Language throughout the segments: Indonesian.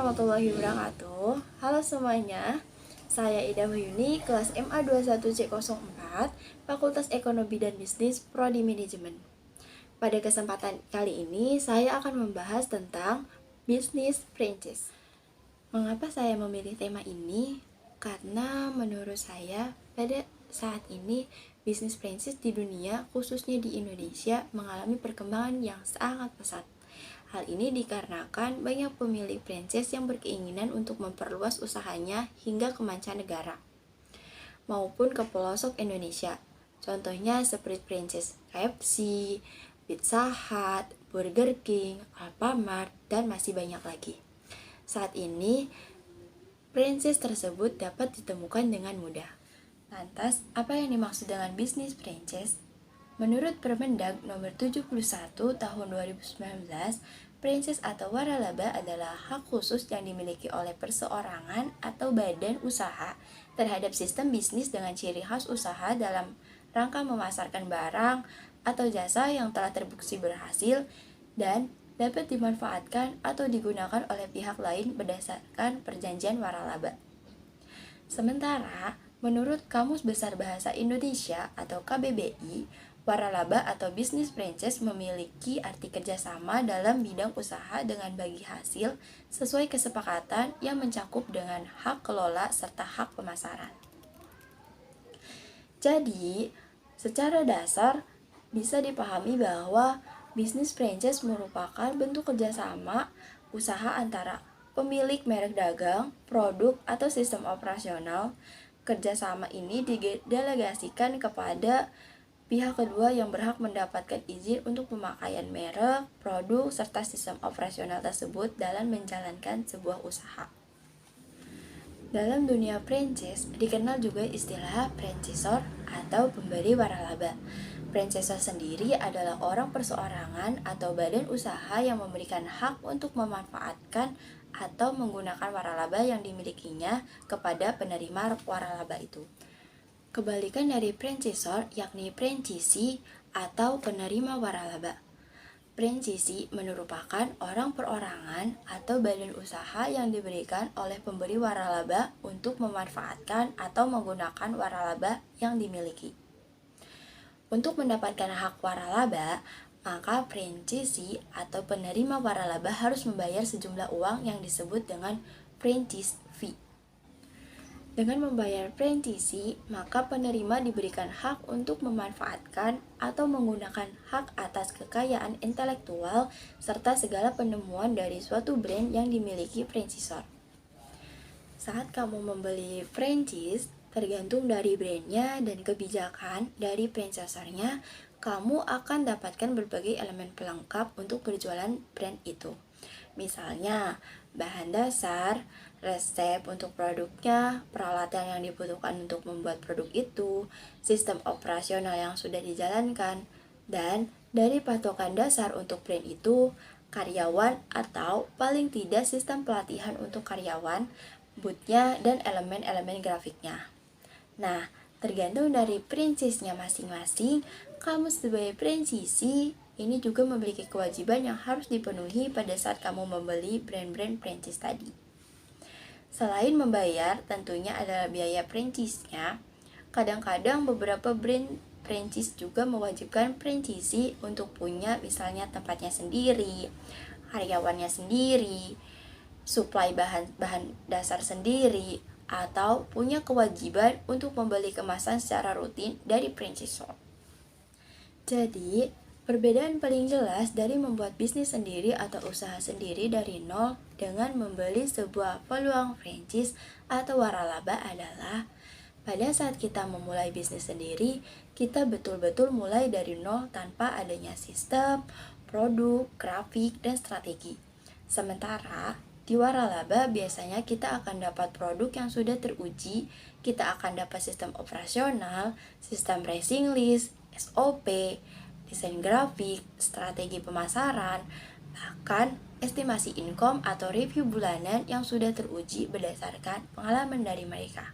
warahmatullahi wabarakatuh. Halo semuanya, saya Ida Wahyuni, kelas MA 21C04, Fakultas Ekonomi dan Bisnis, Prodi Manajemen. Pada kesempatan kali ini, saya akan membahas tentang bisnis franchise. Mengapa saya memilih tema ini? Karena menurut saya, pada saat ini, bisnis franchise di dunia, khususnya di Indonesia, mengalami perkembangan yang sangat pesat. Hal ini dikarenakan banyak pemilik franchise yang berkeinginan untuk memperluas usahanya hingga ke mancanegara maupun ke pelosok Indonesia. Contohnya seperti franchise KFC, Pizza Hut, Burger King, Alfamart, dan masih banyak lagi. Saat ini, franchise tersebut dapat ditemukan dengan mudah. Lantas, apa yang dimaksud dengan bisnis franchise? Menurut Permendag nomor 71 tahun 2019, franchise atau waralaba adalah hak khusus yang dimiliki oleh perseorangan atau badan usaha terhadap sistem bisnis dengan ciri khas usaha dalam rangka memasarkan barang atau jasa yang telah terbukti berhasil dan dapat dimanfaatkan atau digunakan oleh pihak lain berdasarkan perjanjian waralaba. Sementara, menurut Kamus Besar Bahasa Indonesia atau KBBI, waralaba atau bisnis franchise memiliki arti kerjasama dalam bidang usaha dengan bagi hasil sesuai kesepakatan yang mencakup dengan hak kelola serta hak pemasaran. Jadi, secara dasar bisa dipahami bahwa bisnis franchise merupakan bentuk kerjasama usaha antara pemilik merek dagang, produk, atau sistem operasional. Kerjasama ini didelegasikan kepada pihak kedua yang berhak mendapatkan izin untuk pemakaian merek, produk, serta sistem operasional tersebut dalam menjalankan sebuah usaha. Dalam dunia franchise, dikenal juga istilah franchisor atau pemberi waralaba. Franchisor sendiri adalah orang perseorangan atau badan usaha yang memberikan hak untuk memanfaatkan atau menggunakan waralaba yang dimilikinya kepada penerima waralaba itu. Kebalikan dari franchisor yakni franchisee atau penerima waralaba. Franchisee merupakan orang perorangan atau badan usaha yang diberikan oleh pemberi waralaba untuk memanfaatkan atau menggunakan waralaba yang dimiliki. Untuk mendapatkan hak waralaba, maka franchisee atau penerima waralaba harus membayar sejumlah uang yang disebut dengan franchise fee. Dengan membayar franchise, maka penerima diberikan hak untuk memanfaatkan atau menggunakan hak atas kekayaan intelektual serta segala penemuan dari suatu brand yang dimiliki franchisor. Saat kamu membeli franchise, tergantung dari brandnya dan kebijakan dari franchisornya, kamu akan dapatkan berbagai elemen pelengkap untuk berjualan brand itu. Misalnya, bahan dasar, resep untuk produknya, peralatan yang dibutuhkan untuk membuat produk itu, sistem operasional yang sudah dijalankan, dan dari patokan dasar untuk brand itu, karyawan atau paling tidak sistem pelatihan untuk karyawan, bootnya, dan elemen-elemen grafiknya. Nah, tergantung dari franchise-nya masing-masing, kamu sebagai franchisee ini juga memiliki kewajiban yang harus dipenuhi pada saat kamu membeli brand-brand franchise tadi. Selain membayar, tentunya adalah biaya franchise-nya. Kadang-kadang beberapa brand franchise juga mewajibkan franchisee untuk punya misalnya tempatnya sendiri, karyawannya sendiri, suplai bahan dasar sendiri, atau punya kewajiban untuk membeli kemasan secara rutin dari franchisor. Jadi, perbedaan paling jelas dari membuat bisnis sendiri atau usaha sendiri dari nol dengan membeli sebuah peluang franchise atau waralaba adalah pada saat kita memulai bisnis sendiri, kita betul-betul mulai dari nol tanpa adanya sistem, produk, grafik, dan strategi. Sementara di waralaba biasanya kita akan dapat produk yang sudah teruji, kita akan dapat sistem operasional, sistem pricing list, SOP, desain grafik, strategi pemasaran, bahkan estimasi income atau review bulanan yang sudah teruji berdasarkan pengalaman dari mereka.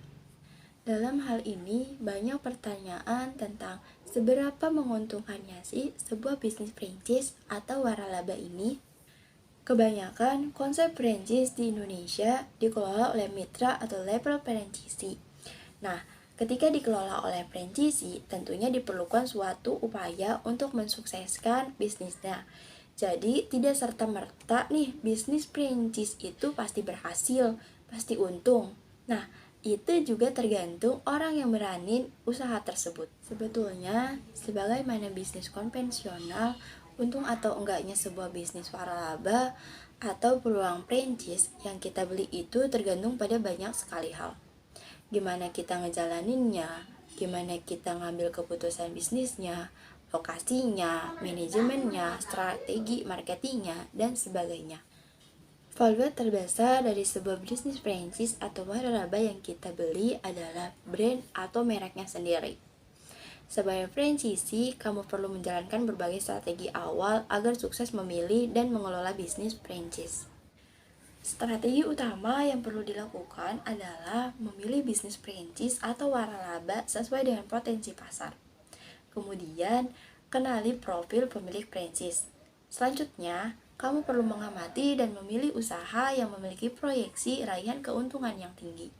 Dalam hal ini, banyak pertanyaan tentang seberapa menguntungkannya sih sebuah bisnis franchise atau waralaba ini. Kebanyakan konsep franchise di Indonesia dikelola oleh mitra atau label franchisee. Nah, ketika dikelola oleh franchisee, tentunya diperlukan suatu upaya untuk mensukseskan bisnisnya. Jadi, tidak serta-merta nih bisnis franchise itu pasti berhasil, pasti untung. Nah, itu juga tergantung orang yang berani usaha tersebut. Sebetulnya, sebagaimana bisnis konvensional, untung atau enggaknya sebuah bisnis waralaba atau peluang franchise yang kita beli itu tergantung pada banyak sekali hal. Gimana kita ngejalaninnya, gimana kita ngambil keputusan bisnisnya, lokasinya, manajemennya, strategi marketingnya, dan sebagainya. Value terbesar dari sebuah bisnis franchise atau waralaba yang kita beli adalah brand atau mereknya sendiri. Sebagai franchisee, kamu perlu menjalankan berbagai strategi awal agar sukses memilih dan mengelola bisnis franchise. Strategi utama yang perlu dilakukan adalah memilih bisnis franchise atau waralaba sesuai dengan potensi pasar. Kemudian, kenali profil pemilik franchise. Selanjutnya, kamu perlu mengamati dan memilih usaha yang memiliki proyeksi raihan keuntungan yang tinggi.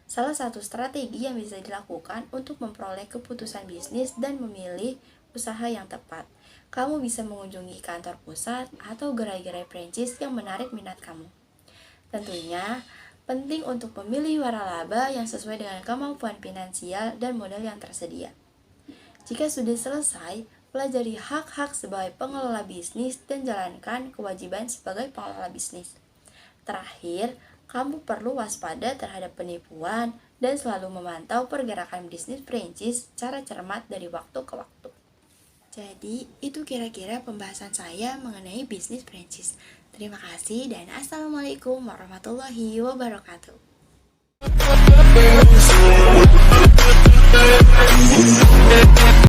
Salah satu strategi yang bisa dilakukan untuk memperoleh keputusan bisnis dan memilih usaha yang tepat. Kamu bisa mengunjungi kantor pusat atau gerai-gerai franchise yang menarik minat kamu. Tentunya, penting untuk memilih waralaba yang sesuai dengan kemampuan finansial dan modal yang tersedia. Jika sudah selesai, pelajari hak-hak sebagai pengelola bisnis dan jalankan kewajiban sebagai pengelola bisnis. Terakhir, kamu perlu waspada terhadap penipuan dan selalu memantau pergerakan bisnis franchise secara cermat dari waktu ke waktu. Jadi, itu kira-kira pembahasan saya mengenai bisnis franchise. Terima kasih dan Assalamualaikum warahmatullahi wabarakatuh.